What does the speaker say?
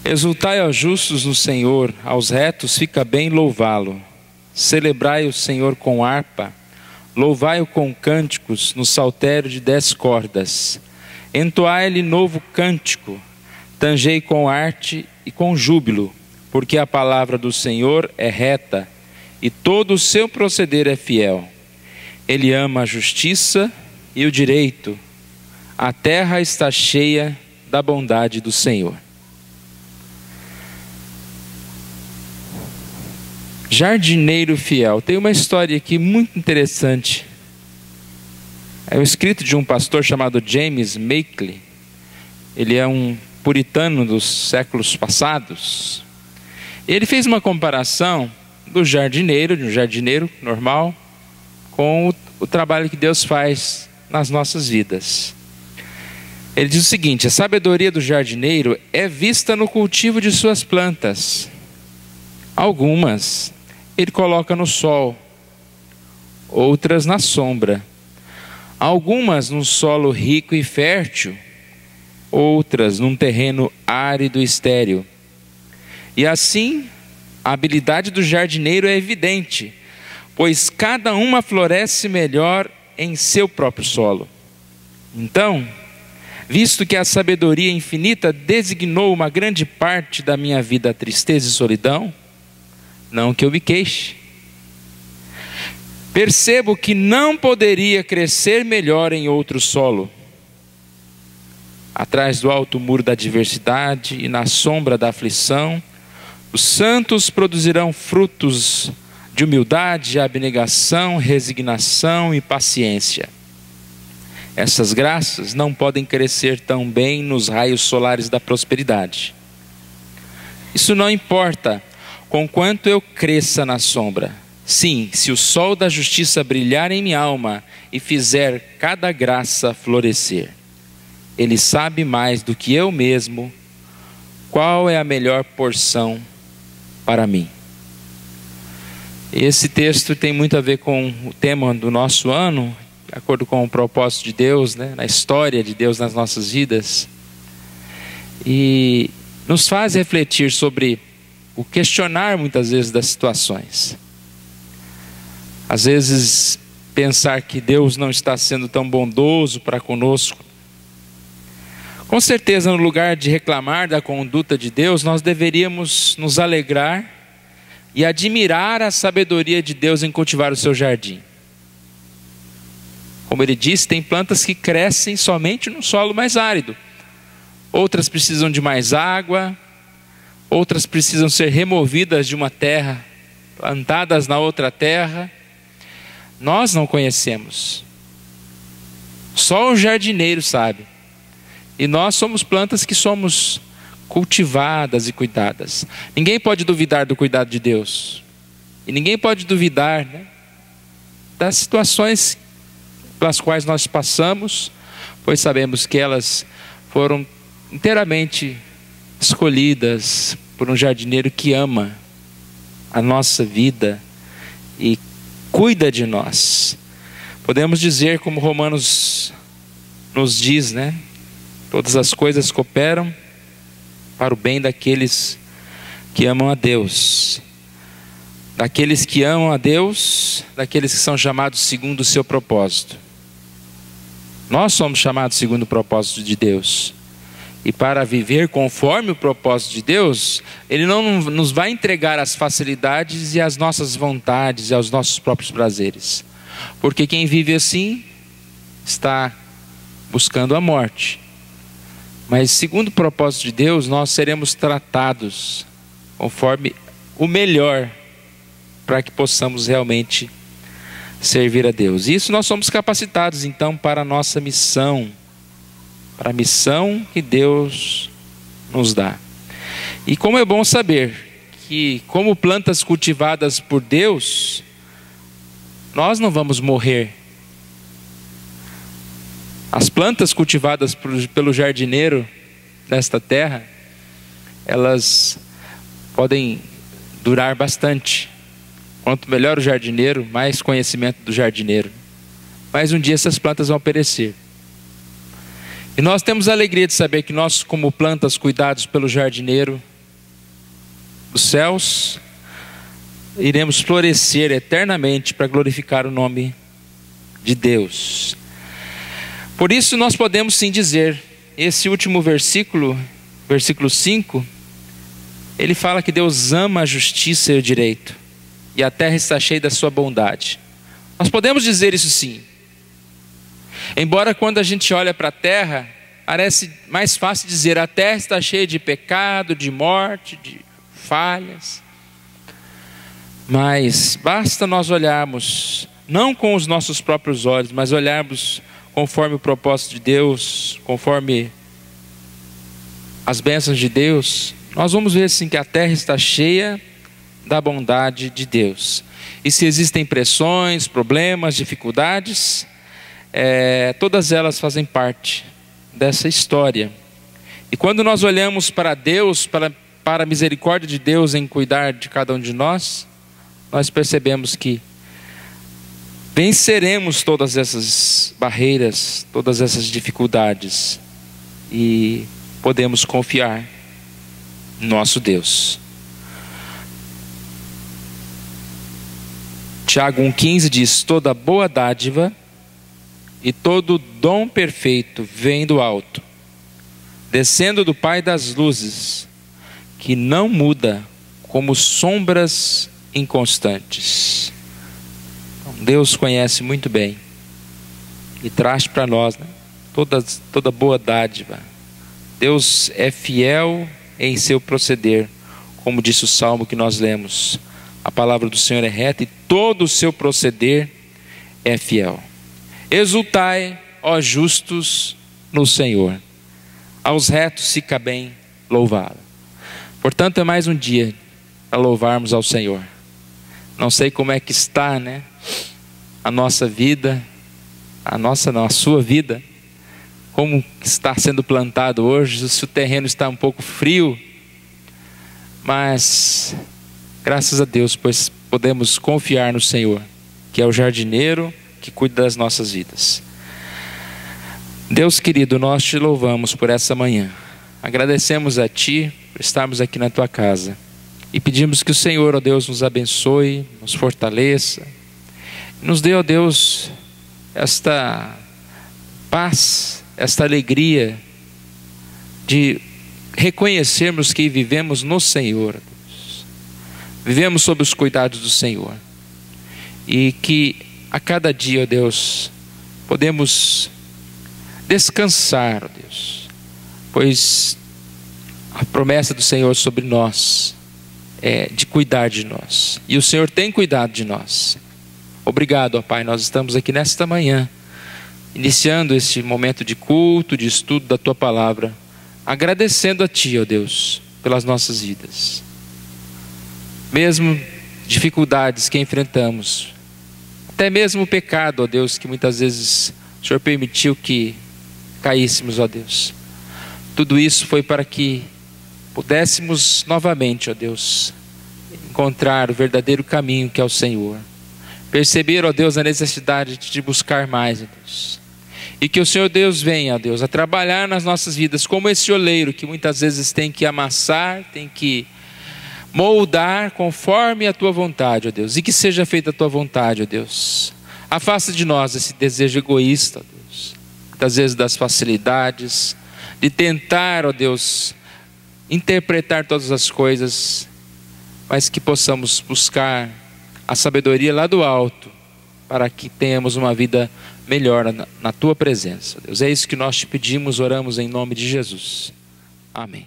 Exultai aos justos no Senhor, aos retos fica bem louvá-lo. Celebrai o Senhor com harpa, louvai-o com cânticos no saltério de 10 cordas. Entoai-lhe novo cântico, tangei com arte e com júbilo, porque a palavra do Senhor é reta e todo o seu proceder é fiel. Ele ama a justiça e o direito. A terra está cheia da bondade do Senhor. Jardineiro fiel. Tem uma história aqui muito interessante. É um escrito de um pastor chamado James Mackley. Ele é um puritano dos séculos passados. Ele fez uma comparação do jardineiro, de um jardineiro normal, com o trabalho que Deus faz nas nossas vidas. Ele diz o seguinte: a sabedoria do jardineiro é vista no cultivo de suas plantas. Algumas ele coloca no sol, outras na sombra. Algumas num solo rico e fértil, outras num terreno árido e estéril. E assim, a habilidade do jardineiro é evidente, pois cada uma floresce melhor em seu próprio solo. Então, visto que a sabedoria infinita designou uma grande parte da minha vida a tristeza e solidão, não que eu me queixe, percebo que não poderia crescer melhor em outro solo. Atrás do alto muro da adversidade e na sombra da aflição, os santos produzirão frutos de humildade, abnegação, resignação e paciência. Essas graças não podem crescer tão bem nos raios solares da prosperidade. Isso não importa conquanto eu cresça na sombra. Sim, se o sol da justiça brilhar em minha alma e fizer cada graça florescer. Ele sabe mais do que eu mesmo qual é a melhor porção para mim. Esse texto tem muito a ver com o tema do nosso ano, de acordo com o propósito de Deus, né? Na história de Deus nas nossas vidas. E nos faz refletir sobre o questionar muitas vezes das situações. Às vezes pensar que Deus não está sendo tão bondoso para conosco. Com certeza, no lugar de reclamar da conduta de Deus, nós deveríamos nos alegrar e admirar a sabedoria de Deus em cultivar o seu jardim. Como ele disse, tem plantas que crescem somente no solo mais árido. Outras precisam de mais água, outras precisam ser removidas de uma terra, plantadas na outra terra. Nós não conhecemos. Só o jardineiro sabe. E nós somos plantas que somos cultivadas e cuidadas. Ninguém pode duvidar do cuidado de Deus. E ninguém pode duvidar, né, das situações pelas quais nós passamos, pois sabemos que elas foram inteiramente escolhidas por um jardineiro que ama a nossa vida e cuida de nós. Podemos dizer, como Romanos nos diz, né? Todas as coisas cooperam para o bem daqueles que amam a Deus. Daqueles que amam a Deus, daqueles que são chamados segundo o seu propósito. Nós somos chamados segundo o propósito de Deus. E para viver conforme o propósito de Deus, Ele não nos vai entregar as facilidades e as nossas vontades e aos nossos próprios prazeres. Porque quem vive assim está buscando a morte. Mas segundo o propósito de Deus, nós seremos tratados conforme o melhor para que possamos realmente servir a Deus. E isso nós somos capacitados então para a nossa missão. Para a missão que Deus nos dá. E como é bom saber que, como plantas cultivadas por Deus, nós não vamos morrer. As plantas cultivadas pelo jardineiro nesta terra, elas podem durar bastante. Quanto melhor o jardineiro, mais conhecimento do jardineiro. Mas um dia essas plantas vão perecer. E nós temos a alegria de saber que nós, como plantas cuidados pelo jardineiro, dos céus, iremos florescer eternamente para glorificar o nome de Deus. Por isso nós podemos sim dizer, esse último versículo, versículo 5, ele fala que Deus ama a justiça e o direito, e a terra está cheia da sua bondade. Nós podemos dizer isso sim. Embora quando a gente olha para a terra, parece mais fácil dizer, a terra está cheia de pecado, de morte, de falhas. Mas basta nós olharmos, não com os nossos próprios olhos, mas olharmos conforme o propósito de Deus, conforme as bênçãos de Deus, nós vamos ver sim que a terra está cheia da bondade de Deus. E se existem pressões, problemas, dificuldades, todas elas fazem parte dessa história. E quando nós olhamos para Deus, para a misericórdia de Deus em cuidar de cada um de nós, nós percebemos que venceremos todas essas barreiras, todas essas dificuldades, e podemos confiar no nosso Deus. Tiago 1,15 diz: toda boa dádiva e todo dom perfeito vem do alto, descendo do Pai das luzes, que não muda como sombras inconstantes. Deus conhece muito bem e traz para nós, né, toda boa dádiva. Deus é fiel em seu proceder, como disse o salmo que nós lemos. A palavra do Senhor é reta e todo o seu proceder é fiel. Exultai, ó justos, no Senhor. Aos retos fica bem louvá-lo. Portanto, é mais um dia para louvarmos ao Senhor. Não sei como é que está, né, a nossa vida, a sua vida, como está sendo plantado hoje, se o terreno está um pouco frio, mas graças a Deus, pois podemos confiar no Senhor, que é o jardineiro que cuida das nossas vidas. Deus querido, nós te louvamos por essa manhã, agradecemos a Ti por estarmos aqui na Tua casa, e pedimos que o Senhor, ó Deus, nos abençoe, nos fortaleça, nos dê, ó Deus, esta paz, esta alegria de reconhecermos que vivemos no Senhor, Deus. Vivemos sob os cuidados do Senhor, e que a cada dia, ó Deus, podemos descansar, ó Deus, pois a promessa do Senhor sobre nós é de cuidar de nós, e o Senhor tem cuidado de nós. Obrigado, ó Pai, nós estamos aqui nesta manhã, iniciando esse momento de culto, de estudo da Tua Palavra, agradecendo a Ti, ó Deus, pelas nossas vidas. Mesmo dificuldades que enfrentamos, até mesmo o pecado, ó Deus, que muitas vezes o Senhor permitiu que caíssemos, ó Deus. Tudo isso foi para que pudéssemos novamente, ó Deus, encontrar o verdadeiro caminho que é o Senhor. Perceber, ó Deus, a necessidade de te buscar mais, ó Deus. E que o Senhor Deus venha, ó Deus, a trabalhar nas nossas vidas como esse oleiro que muitas vezes tem que amassar, tem que moldar conforme a Tua vontade, ó Deus. E que seja feita a Tua vontade, ó Deus. Afasta de nós esse desejo egoísta, ó Deus, muitas vezes das facilidades, de tentar, ó Deus, interpretar todas as coisas, mas que possamos buscar a sabedoria lá do alto, para que tenhamos uma vida melhor na Tua presença, Deus. É isso que nós te pedimos, oramos em nome de Jesus. Amém.